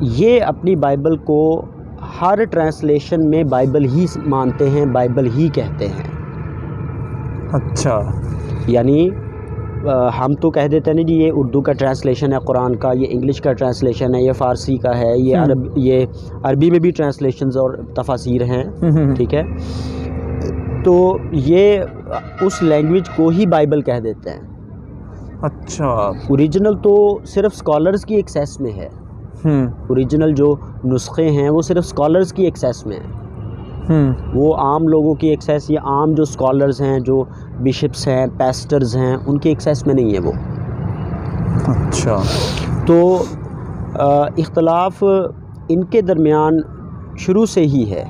یہ اپنی بائبل کو ہر ٹرانسلیشن میں بائبل ہی مانتے ہیں، بائبل ہی کہتے ہیں. اچھا. یعنی ہم تو کہہ دیتے ہیں جی یہ اردو کا ٹرانسلیشن ہے قرآن کا، یہ انگلش کا ٹرانسلیشن ہے، یہ فارسی کا ہے، یہ عربی میں بھی ٹرانسلیشنز اور تفاسیر ہیں. ٹھیک ہے، تو یہ اس لینگویج کو ہی بائبل کہہ دیتے ہیں. اچھا. اوریجنل تو صرف اسکالرز کی ایکسیس میں ہے. اوریجنل جو نسخے ہیں وہ صرف اسکالرز کی ایکسیس میں ہیں. وہ عام لوگوں کی ایکسیس یا عام جو اسکالرز ہیں، جو بشپس ہیں، پیسٹرز ہیں، ان کی ایکسیس میں نہیں ہے وہ. اچھا. تو اختلاف ان کے درمیان شروع سے ہی ہے.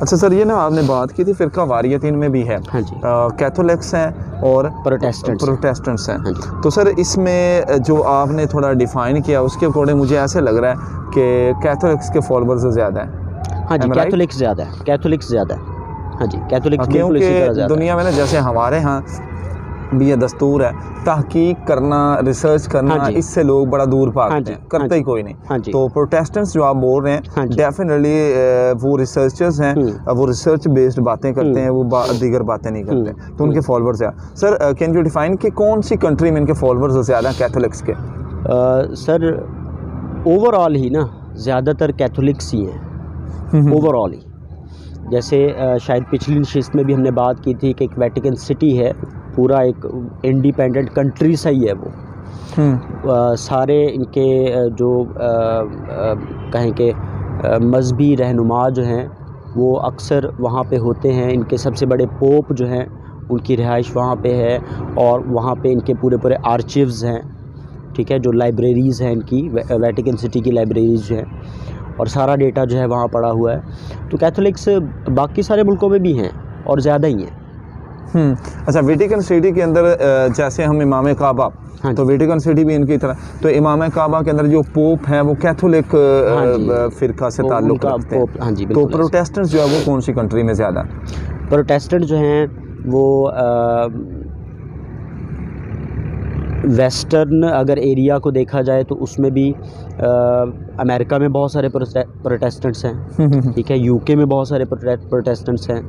اچھا سر، یہ نا آپ نے بات کی تھی فرقہ واریت ان میں بھی ہے. ہاں جی. کیتھولکس ہیں اور پروٹیسٹنٹس ہیں. تو سر اس میں جو آپ نے تھوڑا ڈیفائن کیا اس کے اکارڈنگ مجھے ایسے لگ رہا ہے کہ کیتھولکس کے فالوورز زیادہ ہیں. ہاں جی، کیتھولکس زیادہ ہے، کیتھولکس زیادہ ہے. ہاں جی، کیتھولکس بالکل اسی طرح زیادہ ہے. دنیا میں نا جیسے ہمارے ہاں بھی یہ دستور ہے تحقیق کرنا، ریسرچ کرنا، اس سے لوگ بڑا دور بھاگتے ہیں، کرتے ہی کوئی نہیں. تو پروٹیسٹنٹس جو آپ بول رہے ہیں ڈیفینیٹلی وہ ریسرچرز ہیں، وہ ریسرچ بیسڈ باتیں کرتے ہیں، وہ دیگر باتیں نہیں کرتے، تو ان کے فالوورز ہیں. سر کین یو ڈیفائن کہ کون سی کنٹری میں ان کے فالوورز زیادہ ہیں کیتھولکس کے؟ سر اوور آل ہی نا زیادہ تر کیتھولکس ہی ہیں، اوور آل ہی. جیسے شاید پچھلی نشست میں بھی ہم نے بات کی تھی کہ ایک ویٹیکن سٹی ہے، پورا ایک انڈیپینڈنٹ کنٹری سا ہی ہے وہ. سارے ان کے جو کہیں کہ مذہبی رہنما جو ہیں وہ اکثر وہاں پہ ہوتے ہیں. ان کے سب سے بڑے پوپ جو ہیں ان کی رہائش وہاں پہ ہے، اور وہاں پہ ان کے پورے آرچیوز ہیں. ٹھیک ہے، جو لائبریریز ہیں ان کی، ویٹیکن سٹی کی لائبریریز جو ہیں، اور سارا ڈیٹا جو ہے وہاں پڑا ہوا ہے. تو کیتھولکس باقی سارے ملکوں میں بھی ہیں اور زیادہ ہی ہیں. اچھا، ویٹیکن سٹی کے اندر جیسے ہم امام کعبہ، تو ویٹیکن سٹی بھی ان کی طرح، تو امام کعبہ کے اندر جو پوپ ہیں وہ کیتھولک فرقہ سے تعلق رکھتے ہیں. تو پروٹیسٹنٹس جو ہے وہ کون سی کنٹری میں زیادہ؟ پروٹیسٹنٹ جو ہیں وہ ویسٹرن اگر ایریا کو دیکھا جائے تو اس میں بھی امریکہ میں بہت سارے پروٹیسٹنٹس ہیں. ٹھیک ہے، یو کے میں بہت سارے پروٹیسٹنٹس ہیں،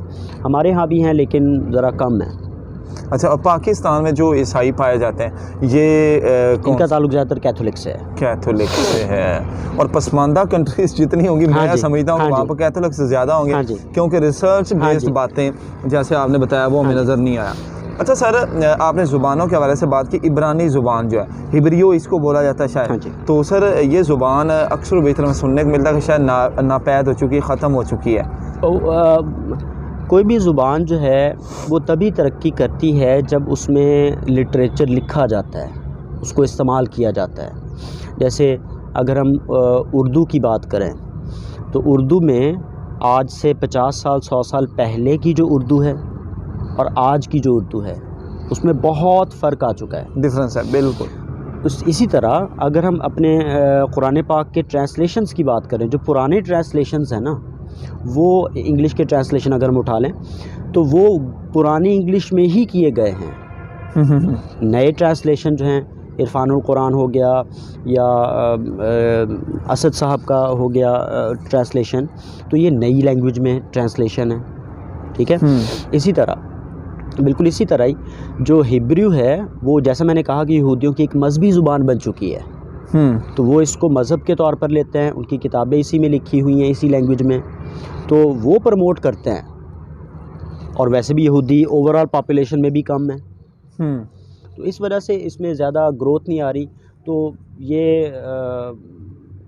ہمارے ہاں بھی ہیں لیکن ذرا کم ہیں. اچھا، اور پاکستان میں جو عیسائی پائے جاتے ہیں یہ ان کا تعلق زیادہ تر کیتھولک سے ہے. کیتھولک سے ہے. اور پسماندہ کنٹریز جتنی ہوں گی میں سمجھتا ہوں کہ وہاں پر کیتھولک سے زیادہ ہوں گے، کیونکہ ریسرچ بیسڈ باتیں جیسے آپ نے بتایا وہ ہمیں نظر نہیں آیا. اچھا سر، آپ نے زبانوں کے حوالے سے بات کی. عبرانی زبان جو ہے، ہبریو اس کو بولا جاتا ہے شاید. تو سر یہ زبان اکثر و بیشتر میں سننے کو ملتا ہے کہ شاید ناپید ہو چکی، ختم ہو چکی ہے. کوئی بھی زبان جو ہے وہ تبھی ترقی کرتی ہے جب اس میں لٹریچر لکھا جاتا ہے، اس کو استعمال کیا جاتا ہے. جیسے اگر ہم اردو کی بات کریں تو اردو میں آج سے 50 سال 100 سال پہلے کی جو اردو ہے اور آج کی جو اردو ہے اس میں بہت فرق آ چکا ہے، ڈفرینس ہے بالکل. اسی طرح اگر ہم اپنے قرآن پاک کے ٹرانسلیشنز کی بات کریں، جو پرانے ٹرانسلیشنز ہیں نا، وہ انگلش کے ٹرانسلیشن اگر ہم اٹھا لیں تو وہ پرانی انگلش میں ہی کیے گئے ہیں. نئے ٹرانسلیشن جو ہیں، عرفان القرآن ہو گیا یا اسد صاحب کا ہو گیا ٹرانسلیشن، تو یہ نئی لینگویج میں ٹرانسلیشن ہے. ٹھیک ہے، اسی طرح بالکل اسی طرح ہی جو ہبریو ہے وہ جیسا میں نے کہا کہ یہودیوں کی ایک مذہبی زبان بن چکی ہے. تو وہ اس کو مذہب کے طور پر لیتے ہیں، ان کی کتابیں اسی میں لکھی ہوئی ہیں، اسی لینگویج میں، تو وہ پروموٹ کرتے ہیں. اور ویسے بھی یہودی اوور آل پاپولیشن میں بھی کم ہے، تو اس وجہ سے اس میں زیادہ گروتھ نہیں آ رہی. تو یہ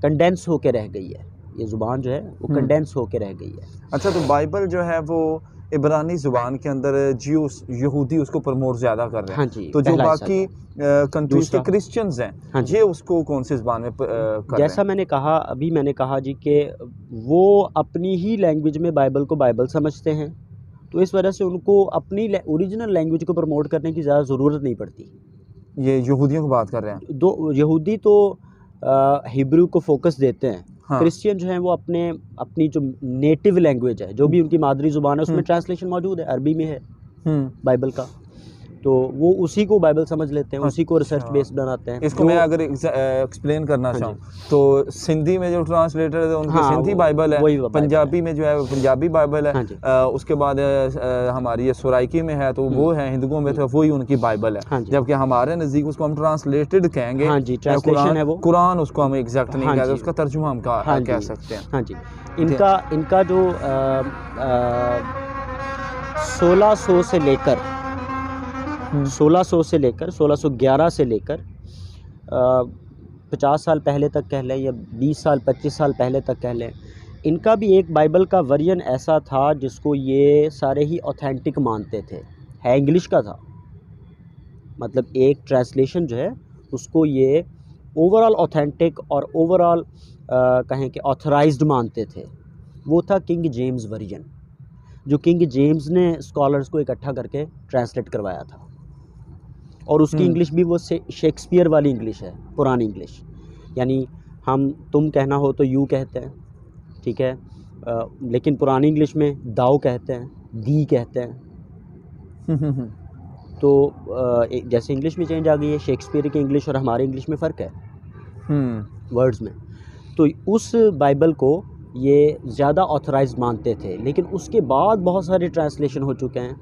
کنڈینس ہو کے رہ گئی ہے، یہ زبان جو ہے وہ کنڈینس ہو کے رہ گئی ہے. اچھا، تو بائبل جو ہے وہ عبرانی زبان کے اندر جیوس یہودی اس کو پروموٹ زیادہ کر رہے ہیں. تو جو باقی کنٹریز کے کرسچنز ہیں یہ اس کو کون سی زبان میں کر رہے ہیں؟ جیسا میں نے کہا ابھی، میں نے کہا جی کہ وہ اپنی ہی لینگویج میں بائبل کو بائبل سمجھتے ہیں، تو اس وجہ سے ان کو اپنی اوریجنل لینگویج کو پروموٹ کرنے کی زیادہ ضرورت نہیں پڑتی. یہ یہودیوں کی بات کر رہے ہیں. یہودی تو ہبریو کو فوکس دیتے ہیں. کرسچین جو ہیں وہ اپنی جو نیٹیو لینگویج ہے، جو بھی ان کی مادری زبان ہے، اس میں ٹرانسلیشن موجود ہے، عربی میں ہے بائبل کا. تو وہ اسی کو بائبل سمجھ لیتے ہیں, اسی کو ریسرچ بیس بناتے ہیں. اس کو میں اگر ایکسپلین کرنا چاہوں تو سندھی میں جو ٹرانسلیٹر ہے ان کی سندھی بائبل ہے, پنجابی میں جو ہے پنجابی بائبل ہے, اس کے بعد ہماری یہ سرائکی میں ہے تو وہ ہے, ہندوؤں میں تو وہی ان کی بائبل ہے, جبکہ ہمارے نزدیک اس کو ہم ٹرانسلیٹڈ کہیں گے, قرآن اس کو ہم ایگزیکٹ نہیں کہتے, اس کا ترجمہ ہم کہہ سکتے ہیں. ہاں جی, ان کا جو 1600 سے لے کر 1611 سے لے کر 50 سال پہلے تک کہہ لیں یا 20 سال 25 سال پہلے تک کہہ لیں, ان کا بھی ایک بائبل کا ورژن ایسا تھا جس کو یہ سارے ہی اوتھینٹک مانتے تھے. ہے انگلش کا تھا, مطلب ایک ٹرانسلیشن جو ہے اس کو یہ اوور آل اوتھینٹک اور اوور آل کہیں کہ آتھرائزڈ مانتے تھے. وہ تھا کنگ جیمز ورژن, جو کنگ جیمز نے اسکالرز کو اکٹھا کر کے ٹرانسلیٹ کروایا تھا, اور اس کی انگلش بھی وہ شیکسپیئر والی انگلش ہے, پرانی انگلش. یعنی تم کہنا ہو تو یو کہتے ہیں, ٹھیک ہے, لیکن پرانی انگلش میں داؤ کہتے ہیں, دی کہتے ہیں. تو جیسے انگلش میں چینج آ گئی ہے, شیکسپیئر کی انگلش اور ہماری انگلش میں فرق ہے ورڈز میں. تو اس بائبل کو یہ زیادہ آتھرائز مانتے تھے, لیکن اس کے بعد بہت سارے ٹرانسلیشن ہو چکے ہیں.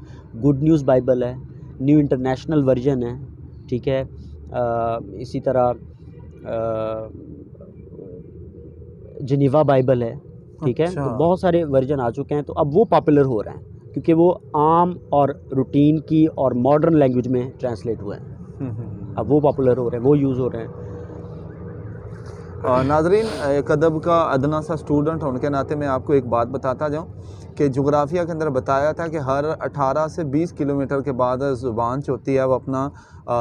گڈ نیوز بائبل ہے, نیو انٹرنیشنل ورژن ہے, ٹھیک ہے, اسی طرح جنیوا بائبل ہے, ٹھیک ہے. تو بہت سارے ورژن آ چکے ہیں, تو اب وہ پاپولر ہو رہے ہیں کیونکہ وہ عام اور روٹین کی اور ماڈرن لینگویج میں ٹرانسلیٹ ہوئے ہیں. اب وہ پاپولر ہو رہے ہیں, وہ یوز ہو رہے ہیں. ناظرین, ایک ادب کا ادنا سا اسٹوڈنٹ ہونے کے ناطے میں آپ کو ایک بات بتاتا جاؤں کہ جغرافیہ کے اندر بتایا تھا کہ ہر 18 سے 20 کلومیٹر کے بعد زبان جو ہوتی ہے وہ اپنا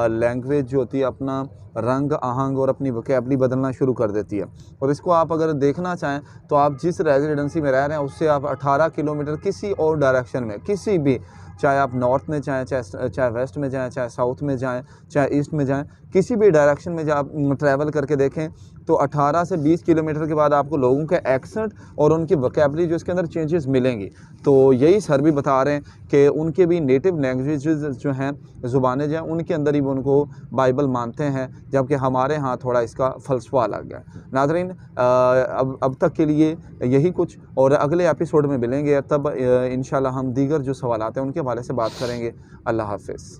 لینگویج جو ہوتی ہے, اپنا رنگ آہنگ اور اپنی وکیبلری بدلنا شروع کر دیتی ہے. اور اس کو آپ اگر دیکھنا چاہیں تو آپ جس ریزیڈنسی میں رہ رہے ہیں اس سے آپ 18 کلومیٹر کسی اور ڈائریکشن میں, کسی بھی, چاہے آپ نارتھ میں جائیں, چاہے ویسٹ میں جائیں, چاہے ساؤتھ میں جائیں, چاہے ایسٹ میں جائیں, کسی بھی ڈائریکشن میں جب آپ ٹریول کر کے دیکھیں تو 18 سے 20 کلومیٹر کے بعد آپ کو لوگوں کے ایکسنٹ اور ان کی وکیبلری جو اس کے اندر چینجز ملیں گی. تو یہی سر بھی بتا رہے ہیں کہ ان کے بھی نیٹو لینگویجز جو ہیں, زبانیں جو ہیں, ان کے اندر ہی وہ ان کو بائبل مانتے ہیں, جبکہ ہمارے ہاں تھوڑا اس کا فلسفہ الگ ہے. ناظرین, اب تک کے لیے یہی کچھ, اور اگلے ایپیسوڈ میں ملیں گے, تب انشاءاللہ ہم دیگر جو سوالات ہیں ان کے حوالے سے بات کریں گے. اللہ حافظ.